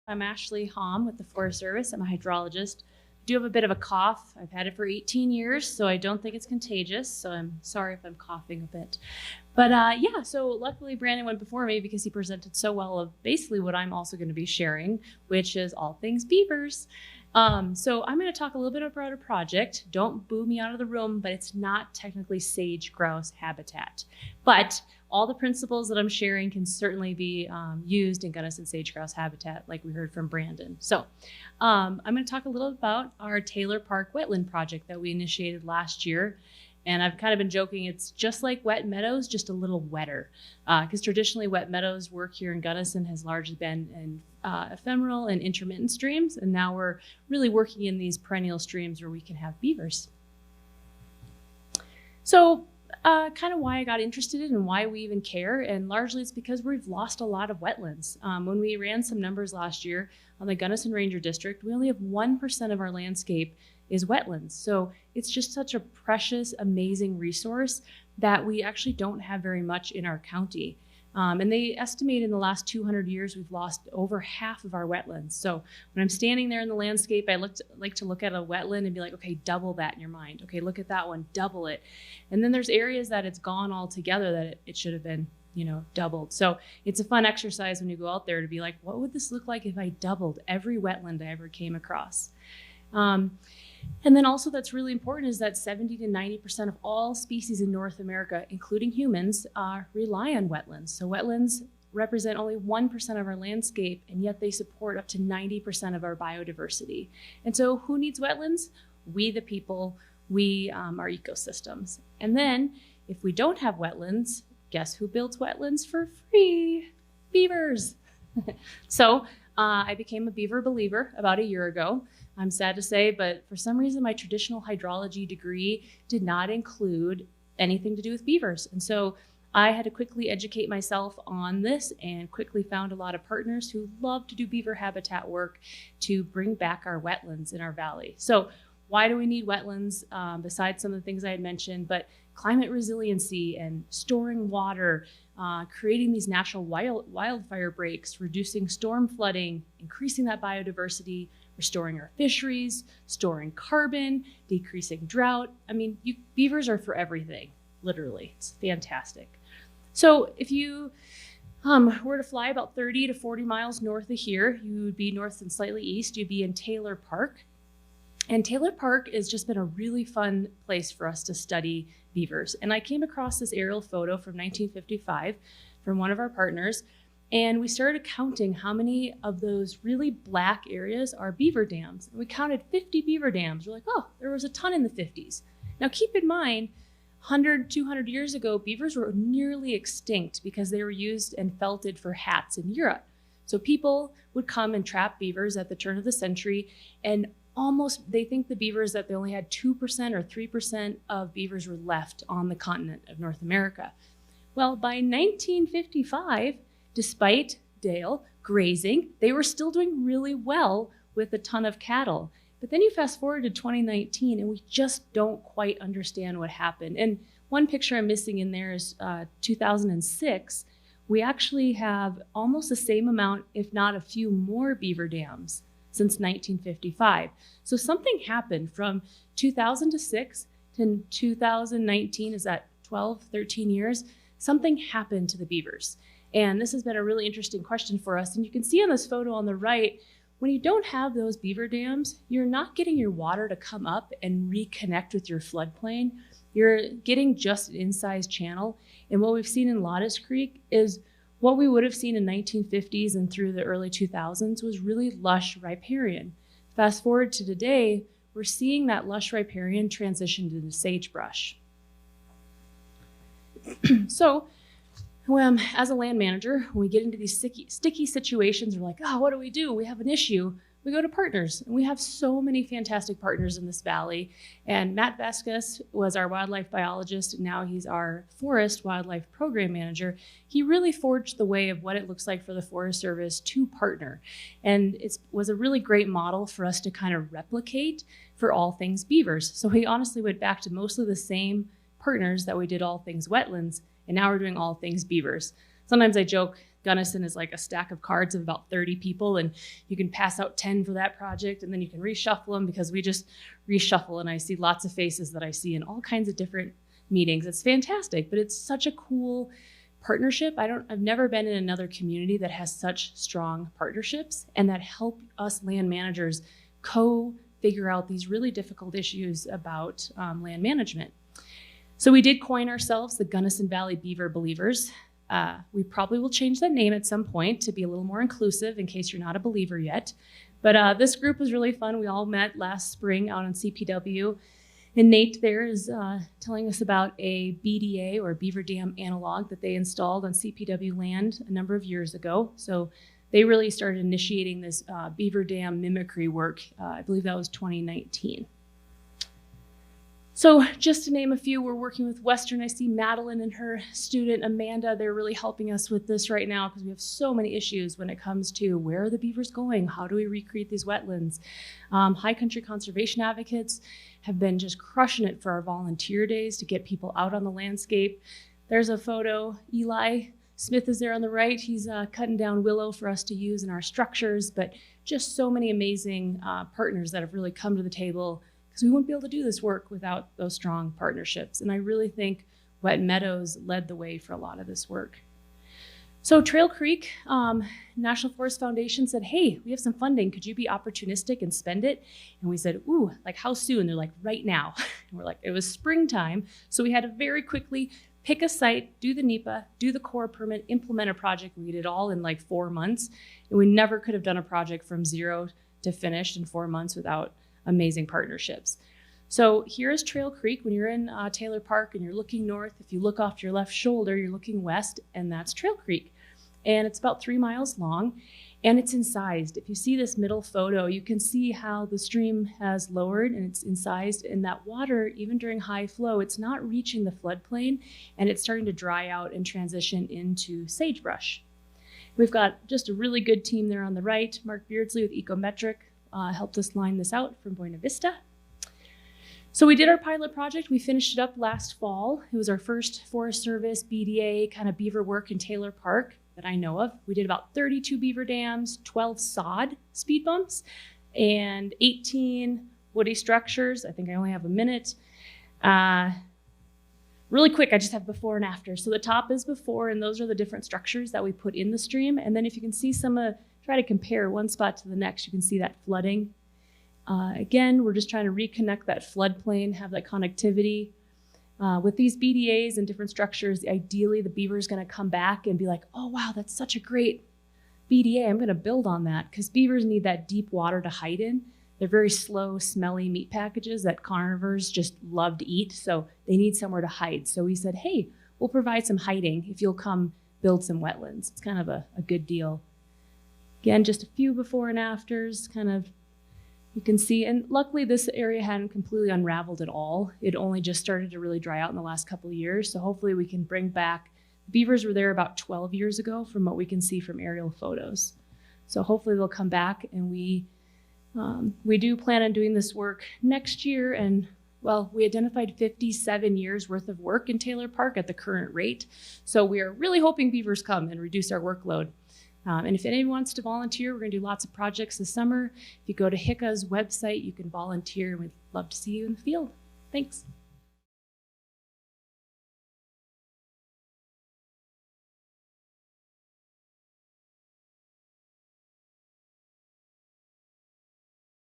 I'm Ashley Hom with the Forest Service. I'm a hydrologist. I do have a bit of a cough. I've had it for 18 years, so I don't think it's contagious. So I'm sorry if I'm coughing a bit. But yeah, so luckily Brandon went before me because he presented so well of basically what I'm also going to be sharing, which is all things beavers. So I'm going to talk a little bit about a project. Don't boo me out of the room, but it's not technically sage grouse habitat. But all the principles that I'm sharing can certainly be used in Gunnison sage grouse habitat, like we heard from Brandon. So I'm going to talk a little about our Taylor Park wetland project that we initiated last year. And I've kind of been joking, it's just like wet meadows, just a little wetter. Because traditionally wet meadows work here in Gunnison has largely been in ephemeral and intermittent streams. And now we're really working in these perennial streams where we can have beavers. So kind of why I got interested in and why we even care. And largely it's because we've lost a lot of wetlands. When we ran some numbers last year on the Gunnison Ranger District, we only have 1% of our landscape is wetlands. So it's just such a precious, amazing resource that we actually don't have very much in our county. And they estimate in the last 200 years, we've lost over half of our wetlands. So when I'm standing there in the landscape, I like to look at a wetland and be like, okay, double that in your mind. Okay, look at that one, double it. And then there's areas that it's gone altogether that it should have been, doubled. So it's a fun exercise when you go out there to be like, what would this look like if I doubled every wetland I ever came across? And then also that's really important is that 70 to 90% of all species in North America, including humans, rely on wetlands. So wetlands represent only 1% of our landscape, and yet they support up to 90% of our biodiversity. And so who needs wetlands? We, the people, we, our ecosystems. And then if we don't have wetlands, guess who builds wetlands for free? Beavers. So I became a beaver believer about a year ago. I'm sad to say, but for some reason, my traditional hydrology degree did not include anything to do with beavers. And so I had to quickly educate myself on this and quickly found a lot of partners who love to do beaver habitat work to bring back our wetlands in our valley. So why do we need wetlands besides some of the things I had mentioned, but climate resiliency and storing water, creating these natural wildfire breaks, reducing storm flooding, increasing that biodiversity, restoring our fisheries, storing carbon, decreasing drought. I mean, beavers are for everything, literally. It's fantastic. So if you were to fly about 30 to 40 miles north of here, you would be north and slightly east, you'd be in Taylor Park. And Taylor Park has just been a really fun place for us to study beavers. And I came across this aerial photo from 1955 from one of our partners. And we started counting how many of those really black areas are beaver dams. And we counted 50 beaver dams. We're like, oh, there was a ton in the 50s. Now keep in mind, 100, 200 years ago, beavers were nearly extinct because they were used and felted for hats in Europe. So people would come and trap beavers at the turn of the century, and they think the beavers that they only had 2% or 3% of beavers were left on the continent of North America. Well, by 1955, despite Dale grazing, they were still doing really well with a ton of cattle. But then you fast forward to 2019 and we just don't quite understand what happened. And one picture I'm missing in there is 2006. We actually have almost the same amount, if not a few more beaver dams since 1955. So something happened from 2006 to 2019, is that 12, 13 years? Something happened to the beavers. And this has been a really interesting question for us. And you can see on this photo on the right, when you don't have those beaver dams, you're not getting your water to come up and reconnect with your floodplain. You're getting just an incised channel. And what we've seen in Lottis Creek is what we would have seen in 1950s and through the early 2000s was really lush riparian. Fast forward to today, we're seeing that lush riparian transition into sagebrush. So, as a land manager, when we get into these sticky situations, we're like, oh, what do? We have an issue. We go to partners, and we have so many fantastic partners in this valley. And Matt Vasquez was our wildlife biologist, and now he's our forest wildlife program manager. He really forged the way of what it looks like for the Forest Service to partner. And it was a really great model for us to kind of replicate for all things beavers. So he honestly went back to mostly the same partners that we did all things wetlands, and now we're doing all things beavers. Sometimes I joke Gunnison is like a stack of cards of about 30 people, and you can pass out 10 for that project, and then you can reshuffle them because we just reshuffle, and I see lots of faces that I see in all kinds of different meetings. It's fantastic, but it's such a cool partnership. I've never been in another community that has such strong partnerships and that help us land managers figure out these really difficult issues about land management. So we did coin ourselves the Gunnison Valley Beaver Believers. We probably will change that name at some point to be a little more inclusive in case you're not a believer yet. But this group was really fun. We all met last spring out on CPW. And Nate there is telling us about a BDA, or Beaver Dam analog, that they installed on CPW land a number of years ago. So they really started initiating this Beaver Dam mimicry work. I believe that was 2019. So just to name a few, we're working with Western. I see Madeline and her student Amanda. They're really helping us with this right now because we have so many issues when it comes to where are the beavers going? How do we recreate these wetlands? High country conservation advocates have been just crushing it for our volunteer days to get people out on the landscape. There's a photo. Eli Smith is there on the right. He's cutting down willow for us to use in our structures, but just so many amazing partners that have really come to the table, because we wouldn't be able to do this work without those strong partnerships. And I really think Wet Meadows led the way for a lot of this work. So Trail Creek, National Forest Foundation said, hey, we have some funding. Could you be opportunistic and spend it? And we said, ooh, like how soon? They're like, right now. And we're like, it was springtime. So we had to very quickly pick a site, do the NEPA, do the core permit, implement a project. We did it all in like 4 months. And we never could have done a project from zero to finished in 4 months without amazing partnerships. So here's Trail Creek. When you're in Taylor Park and you're looking north, if you look off your left shoulder, you're looking west, and that's Trail Creek. And it's about 3 miles long, and it's incised. If you see this middle photo, you can see how the stream has lowered and it's incised, and that water, even during high flow, it's not reaching the floodplain, and it's starting to dry out and transition into sagebrush. We've got just a really good team there on the right. Mark Beardsley with Ecometric helped us line this out from Buena Vista. So we did our pilot project. We finished it up last fall. It was our first Forest Service BDA kind of beaver work in Taylor Park that I know of. We did about 32 beaver dams, 12 sod speed bumps, and 18 woody structures. I think I only have a minute. Really quick, I just have before and after. So the top is before, and those are the different structures that we put in the stream. And then if you can see try to compare one spot to the next, you can see that flooding. Again, we're just trying to reconnect that floodplain, have that connectivity. With these BDAs and different structures, ideally the beaver is going to come back and be like, oh wow, that's such a great BDA. I'm going to build on that, because beavers need that deep water to hide in. They're very slow, smelly meat packages that carnivores just love to eat, so they need somewhere to hide. So we said, hey, we'll provide some hiding if you'll come build some wetlands. It's kind of a good deal. Again, just a few before and afters, kind of. You can see, and luckily this area hadn't completely unraveled at all. It only just started to really dry out in the last couple of years. So hopefully we can bring back, beavers were there about 12 years ago from what we can see from aerial photos. So hopefully they'll come back, and we do plan on doing this work next year. And well, we identified 57 years worth of work in Taylor Park at the current rate. So we are really hoping beavers come and reduce our workload. And if anyone wants to volunteer, we're going to do lots of projects this summer. If you go to HICA's website, you can volunteer, and we'd love to see you in the field. Thanks.